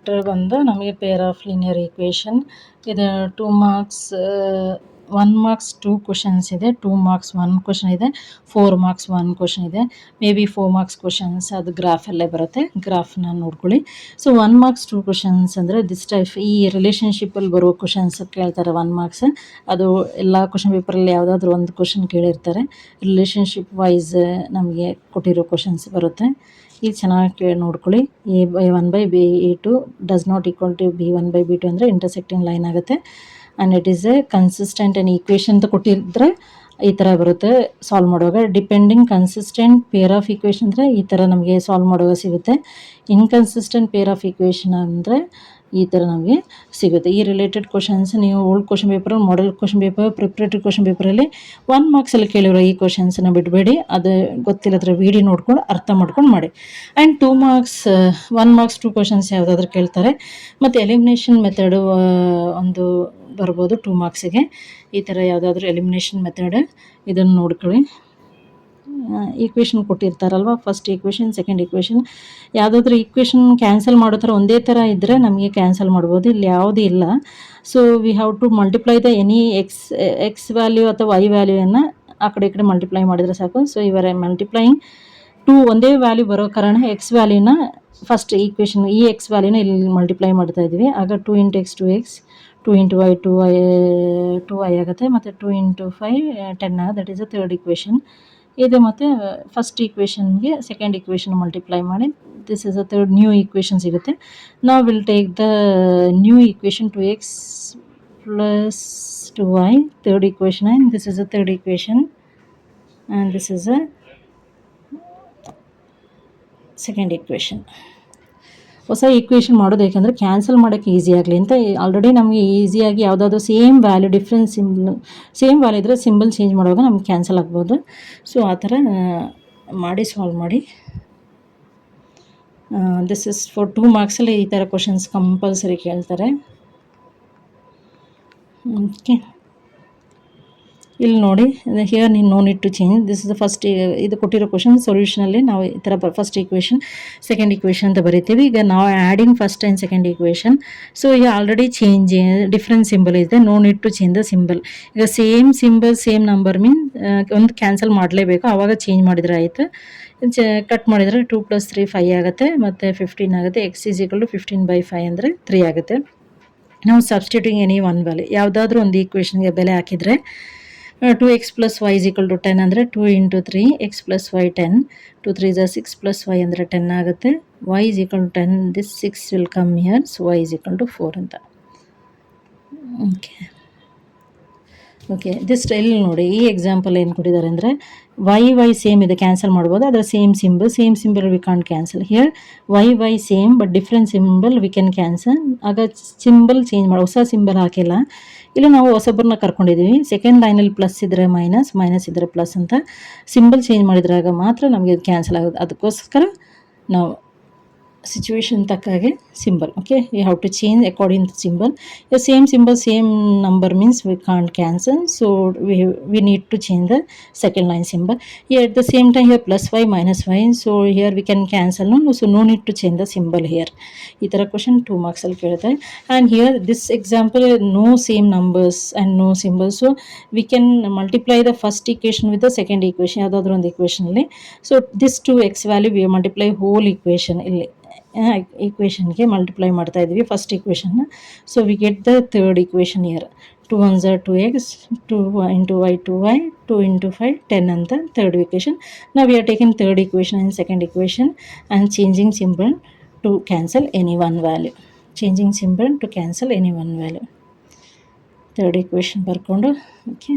Chapter ಬಂದು ನಮಗೆ pair of linear equation. ಇದು 2 ಮಾರ್ಕ್ಸ್ 1 ಮಾರ್ಕ್ಸ್ 2 ಕ್ವಶನ್ಸ್ ಇದೆ, 2 ಮಾರ್ಕ್ಸ್ 1 ಕ್ವಶನ್ ಇದೆ, 4 ಮಾರ್ಕ್ಸ್ 1 ಕ್ವಶನ್ ಇದೆ. ಮೇ ಬಿ 4 ಮಾರ್ಕ್ಸ್ ಕ್ವಶನ್ಸ್ ಅದು ಗ್ರಾಫಲ್ಲೇ ಬರುತ್ತೆ, ಗ್ರಾಫ್ನ ನೋಡ್ಕೊಳ್ಳಿ. ಸೊ 1 ಮಾರ್ಕ್ಸ್ 2 ಕ್ವಶನ್ಸ್ ಅಂದರೆ ದಿಸ್ ಟೈಪ್ ಈ ರಿಲೇಷನ್ಶಿಪ್ಪಲ್ಲಿ ಬರೋ ಕ್ವಶನ್ಸ್ ಕೇಳ್ತಾರೆ 1 ಮಾರ್ಕ್ಸ್. ಅದು ಎಲ್ಲ ಕ್ವಶನ್ ಪೇಪರಲ್ಲಿ ಯಾವುದಾದ್ರೂ ಒಂದು ಕ್ವಶನ್ ಕೇಳಿರ್ತಾರೆ. ರಿಲೇಷನ್ಶಿಪ್ ವೈಸ್ ನಮಗೆ ಕೊಟ್ಟಿರೋ ಕ್ವಶನ್ಸ್ ಬರುತ್ತೆ. ಇದು ಚೆನ್ನಾಗಿ ನೋಡ್ಕೊಳ್ಳಿ. A1/B2 does not equal to B1/B2 ಅಂದರೆ ಇಂಟರ್ಸೆಕ್ಟಿಂಗ್ ಲೈನ್ ಆಗುತ್ತೆ. And it is A consistent and equation ಅಂತ ಕೊಟ್ಟಿದ್ರೆ ಈ ಥರ ಬರುತ್ತೆ ಸಾಲ್ವ್ ಮಾಡುವಾಗ. Depending consistent pair of equation ಅಂದರೆ ಈ ಥರ ನಮಗೆ ಸಾಲ್ವ್ ಮಾಡುವಾಗ ಸಿಗುತ್ತೆ. ಇನ್ಕನ್ಸಿಸ್ಟೆಂಟ್ ಪೇರ್ ಆಫ್ ಈಕ್ವೇಷನ್ ಅಂದರೆ ಈ ಥರ ನಮಗೆ ಸಿಗುತ್ತೆ. ಈ ರಿಲೇಟೆಡ್ ಕ್ವಶನ್ಸ್ ನೀವು old question paper, model question paper, preparatory question ಪೇಪರಲ್ಲಿ 1 ಮಾರ್ಕ್ಸಲ್ಲಿ ಕೇಳಿರೋ ಈ ಕ್ವಶನ್ಸನ್ನ ಬಿಡಬೇಡಿ. ಅದು ಗೊತ್ತಿಲ್ಲದ್ರೆ ವಿಡಿಯೋ ನೋಡ್ಕೊಂಡು ಅರ್ಥ ಮಾಡ್ಕೊಂಡು ಮಾಡಿ. ಆ್ಯಂಡ್ 2 ಮಾರ್ಕ್ಸ್ 1 ಮಾರ್ಕ್ಸ್ 2 ಕ್ವಶನ್ಸ್ ಯಾವುದಾದ್ರೂ ಕೇಳ್ತಾರೆ. ಮತ್ತು ಎಲಿಮಿನೇಷನ್ ಮೆಥಡು ಒಂದು ಬರ್ಬೋದು 2 ಮಾರ್ಕ್ಸಿಗೆ. ಈ ಥರ ಯಾವುದಾದ್ರೂ ಎಲಿಮಿನೇಷನ್ ಮೆಥಡ್ ಇದನ್ನು ನೋಡ್ಕೊಳ್ಳಿ. ಈಕ್ವೇಷನ್ ಕೊಟ್ಟಿರ್ತಾರಲ್ವ, ಫಸ್ಟ್ ಈಕ್ವೇಷನ್, ಸೆಕೆಂಡ್ ಈಕ್ವೇಷನ್, ಯಾವುದಾದ್ರೂ ಈಕ್ವೇಷನ್ ಕ್ಯಾನ್ಸಲ್ ಮಾಡೋ ಥರ ಒಂದೇ ಥರ ಇದ್ದರೆ ನಮಗೆ ಕ್ಯಾನ್ಸಲ್ ಮಾಡ್ಬೋದು. ಇಲ್ಲಿ ಯಾವುದೂ ಇಲ್ಲ. So we have to multiply the any x value ಅಥವಾ ವೈ ವ್ಯಾಲ್ಯೂಯನ್ನು ಆ ಕಡೆ ಈ ಕಡೆ ಮಲ್ಟಿಪ್ಲೈ ಮಾಡಿದರೆ ಸಾಕು. ಸೊ ಇವರ ಮಲ್ಟಿಪ್ಲೈಯಿಂಗ್ 2 ಒಂದೇ ವ್ಯಾಲ್ಯೂ ಬರೋ ಕಾರಣ ಎಕ್ಸ್ ವ್ಯಾಲ್ಯೂನ ಫಸ್ಟ್ ಈಕ್ವೇಷನ್ ಈ ಎಕ್ಸ್ ವ್ಯಾಲ್ಯೂನ ಇಲ್ಲಿ ಮಲ್ಟಿಪ್ಲೈ ಮಾಡ್ತಾ ಇದ್ವಿ. ಆಗ 2 × x 2x, 2 × y 2y ಆಗುತ್ತೆ, ಮತ್ತು 2 × 5 10 ಆಗುತ್ತೆ. That is a third equation. ಇದು ಮತ್ತು ಫಸ್ಟ್ ಈಕ್ವೇಷನ್ಗೆ ಸೆಕೆಂಡ್ ಈಕ್ವೇಷನ್ ಮಲ್ಟಿಪ್ಲೈ ಮಾಡಿ this is a third new equation ಸಿಗುತ್ತೆ. ನಾವು will take the new equation 2x + 2y, third equation, and this is a third equation and this is a second equation. ಹೊಸ equation ಮಾಡೋದು ಯಾಕೆಂದರೆ cancel ಮಾಡೋಕ್ಕೆ easy ಆಗಲಿ ಅಂತ. Already ನಮಗೆ ಈಸಿಯಾಗಿ ಯಾವುದಾದ್ರೂ same value difference same value ಇದ್ದರೆ ಸಿಂಬಲ್ ಚೇಂಜ್ ಮಾಡುವಾಗ ನಮ್ಗೆ ಕ್ಯಾನ್ಸಲ್ ಆಗ್ಬೋದು. ಸೊ ಆ ಥರ ಮಾಡಿ ಸಾಲ್ವ್ ಮಾಡಿ. ದಿಸ್ ಇಸ್ ಫಾರ್ 2 ಮಾರ್ಕ್ಸಲ್ಲಿ ಈ ಥರ ಕ್ವಶನ್ಸ್ ಕಂಪಲ್ಸರಿ ಕೇಳ್ತಾರೆ. ಓಕೆ, ಇಲ್ಲಿ ನೋಡಿ, ಹಿಯರ್ ನೀನು no need to change. This is the first, ಇದು ಕೊಟ್ಟಿರೋ ಕ್ವಶನ್ ಸೊಲ್ಯೂಷನಲ್ಲಿ ನಾವು ಈ ಥರ ಫಸ್ಟ್ ಈಕ್ವೇಷನ್ ಸೆಕೆಂಡ್ ಈಕ್ವೇಷನ್ ಅಂತ ಬರೀತೀವಿ. ಈಗ ನಾವು adding first and second equation. So ಈಗ ಆಲ್ರೆಡಿ ಚೇಂಜ್ ಡಿಫ್ರೆಂಟ್ ಸಿಂಬಲ್ ಇದೆ, no need to change the symbol. ಈಗ same symbol same number mean ಒಂದು ಕ್ಯಾನ್ಸಲ್ ಮಾಡಲೇಬೇಕು, ಆವಾಗ ಚೇಂಜ್ ಮಾಡಿದರೆ ಆಯಿತು. ಕಟ್ ಮಾಡಿದರೆ 2 + 3 5 ಆಗುತ್ತೆ, ಮತ್ತು 15 ಆಗುತ್ತೆ. x = 15/5 ಅಂದರೆ 3 ಆಗುತ್ತೆ. ನಾವು ಸಬ್ಸ್ಟಿಟ್ಯೂಟಿಂಗ್ ಎನಿ ಒನ್ ವ್ಯಾಲ್ಯೂ ಯಾವುದಾದ್ರೂ ಒಂದು ಈಕ್ವೇಷನ್ಗೆ ಬೆಲೆ ಹಾಕಿದರೆ 2x + y = 10 ಅಂದರೆ 2 × 3 x + y 10, 2 3 = 6 + y ಅಂದರೆ 10 ಆಗುತ್ತೆ. y = 10, this 6 will come here, so y = 4 ಅಂತ. ಓಕೆ ದಿಸ್ ಇಲ್ಲಿ ನೋಡಿ, ಈ ಎಕ್ಸಾಂಪಲ್ ಏನು ಕೊಟ್ಟಿದ್ದಾರೆ ಅಂದರೆ y ಸೇಮ್ ಇದೆ, ಕ್ಯಾನ್ಸಲ್ ಮಾಡ್ಬೋದು. ಅದರ same symbol we can't cancel. Here y same but different symbol we can cancel. ಆಗ ಸಿಂಬಲ್ ಚೇಂಜ್ ಮಾಡಿ ಹೊಸ ಸಿಂಬಲ್ ಹಾಕಿಲ್ಲ. ಇಲ್ಲಿ ನಾವು ಹೊಸೊಬ್ಬರನ್ನ ಕರ್ಕೊಂಡಿದ್ದೀವಿ. ಸೆಕೆಂಡ್ ಲೈನಲ್ಲಿ ಪ್ಲಸ್ ಇದ್ದರೆ ಮೈನಸ್ ಇದ್ದರೆ ಪ್ಲಸ್ ಅಂತ ಸಿಂಬಲ್ ಚೇಂಜ್ ಮಾಡಿದ್ರಾಗ ಮಾತ್ರ ನಮಗೆ ಇದು ಕ್ಯಾನ್ಸಲ್ ಆಗೋದು. ಅದಕ್ಕೋಸ್ಕರ ನಾವು ಸಿಚುವೇಶನ್ ತಕ್ಕಾಗೆ symbol. Okay, you have to change according to symbol. Same symbol same number means we can't cancel, so we need to change the second line symbol. At the same time here +y -y, so here we can cancel, so no need to change the symbol here. ಈ ಥರ question 2 ಮಾರ್ಕ್ಸಲ್ಲಿ ಕೇಳ್ತಾರೆ. And here this example no same numbers and no symbol, so we can multiply the first equation with the second equation, ಯಾವುದಾದ್ರೂ ಒಂದು ಈಕ್ವೇಷನಲ್ಲಿ. So this 2x value we multiply whole equation, ಇಲ್ಲಿ ಈಕ್ವೇಷನ್ಗೆ multiply ಮಾಡ್ತಾ ಇದ್ವಿ first ಈಕ್ವೇಷನ್ನ. So we get the third equation here. 2 1s are 2x, 2 × y 2y, 2 × 5 10 ಅಂತ third equation. Now we are taking third equation and second equation and changing symbol to cancel any one value. Changing symbol to cancel any one value. Third equation ಬರ್ಕೊಂಡು. Okay,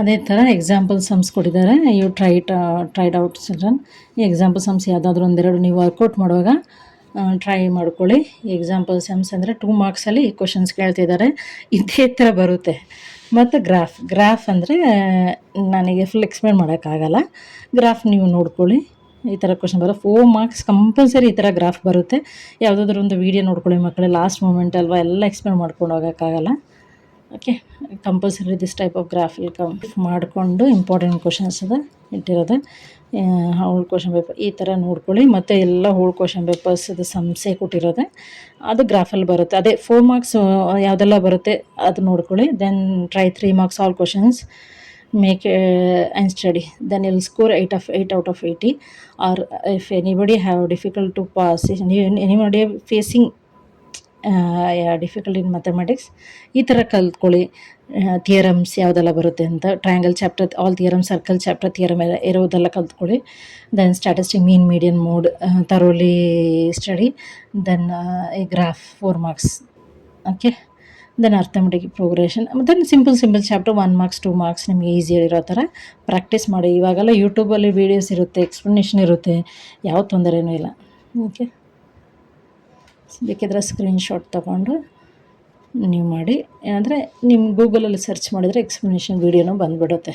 ಅದೇ ಥರ example sums ಕೊಟ್ಟಿದ್ದಾರೆ. You tried out children. ಈ example sums ಯಾವುದಾದ್ರೂ ಒಂದೆರಡು ನೀವು workout ಮಾಡುವಾಗ try ಮಾಡ್ಕೊಳ್ಳಿ. ಎಕ್ಸಾಂಪಲ್ ಸಮ್ಸ್ ಅಂದರೆ 2 ಮಾರ್ಕ್ಸಲ್ಲಿ ಈ ಕ್ವಶನ್ಸ್ ಕೇಳ್ತಿದ್ದಾರೆ, ಇದೇ ಥರ ಬರುತ್ತೆ. ಮತ್ತು ಗ್ರಾಫ್ ಅಂದರೆ ನನಗೆ ಫುಲ್ ಎಕ್ಸ್ಪ್ಲೇನ್ ಮಾಡೋಕ್ಕಾಗಲ್ಲ. ಗ್ರಾಫ್ ನೀವು ನೋಡ್ಕೊಳ್ಳಿ, ಈ ಥರ ಕ್ವಶನ್ ಬರೋ 4 ಮಾರ್ಕ್ಸ್ ಕಂಪಲ್ಸರಿ ಈ ಥರ ಗ್ರಾಫ್ ಬರುತ್ತೆ. ಯಾವುದಾದ್ರೂ ಒಂದು ವೀಡಿಯೋ ನೋಡ್ಕೊಳ್ಳಿ ಮಕ್ಕಳೇ, ಲಾಸ್ಟ್ ಮೂಮೆಂಟ್ ಅಲ್ವಾ, ಎಲ್ಲ ಎಕ್ಸ್ಪ್ಲೇನ್ ಮಾಡ್ಕೊಂಡು ಹೋಗೋಕ್ಕಾಗಲ್ಲ. Okay, compulsory this type of graph will come ಮಾಡಿಕೊಂಡು ಇಂಪಾರ್ಟೆಂಟ್ ಕ್ವಶನ್ಸ್ ಅದ ಇಟ್ಟಿರೋದು. ಹೋಲ್ ಕ್ವಶನ್ ಪೇಪರ್ ಈ ಥರ ನೋಡ್ಕೊಳ್ಳಿ. ಮತ್ತು ಎಲ್ಲ ಹೋಲ್ ಕ್ವಶನ್ ಪೇಪರ್ಸ್ದು ಸಮಸ್ಯೆ ಕೊಟ್ಟಿರೋದೆ ಅದು ಗ್ರಾಫಲ್ಲಿ ಬರುತ್ತೆ. ಅದೇ 4 ಮಾರ್ಕ್ಸ್ ಯಾವುದೆಲ್ಲ ಬರುತ್ತೆ ಅದು ನೋಡ್ಕೊಳ್ಳಿ. Then try 3 marks all questions, make and study, then you'll score 8 out of 80. Or if anybody have difficult to pass, anybody facing difficult in mathematics, ಈ ಥರ ಕಲ್ತ್ಕೊಳ್ಳಿ. ಥಿಯರಮ್ಸ್ ಯಾವುದೆಲ್ಲ ಬರುತ್ತೆ ಅಂತ, triangle chapter all theorem, circle chapter theorem ಇರೋದೆಲ್ಲ ಕಲ್ತ್ಕೊಳ್ಳಿ. Then statistic mean median mode thoroughly study. Then ಈ graph 4 marks. Okay, then arithmetic progression. Then simple chapter 1 marks 2 marks ನಿಮಗೆ ಈಸಿ ಇರೋ ಥರ ಪ್ರಾಕ್ಟೀಸ್ ಮಾಡಿ. ಇವಾಗೆಲ್ಲ ಯೂಟ್ಯೂಬಲ್ಲಿ ವೀಡಿಯೋಸ್ ಇರುತ್ತೆ, ಎಕ್ಸ್ಪ್ಲನೇಷನ್ ಇರುತ್ತೆ, ಯಾವ ತೊಂದರೆನೂ ಇಲ್ಲ. ಓಕೆ, ಬೇಕಿದ್ರೆ ಸ್ಕ್ರೀನ್ಶಾಟ್ ತೊಗೊಂಡು ನೀವು ಮಾಡಿ. ಏನಂದರೆ ನಿಮ್ಮ ಗೂಗಲಲ್ಲಿ ಸರ್ಚ್ ಮಾಡಿದರೆ ಎಕ್ಸ್ಪ್ಲನೇಷನ್ ವೀಡಿಯೋನೂ ಬಂದುಬಿಡುತ್ತೆ.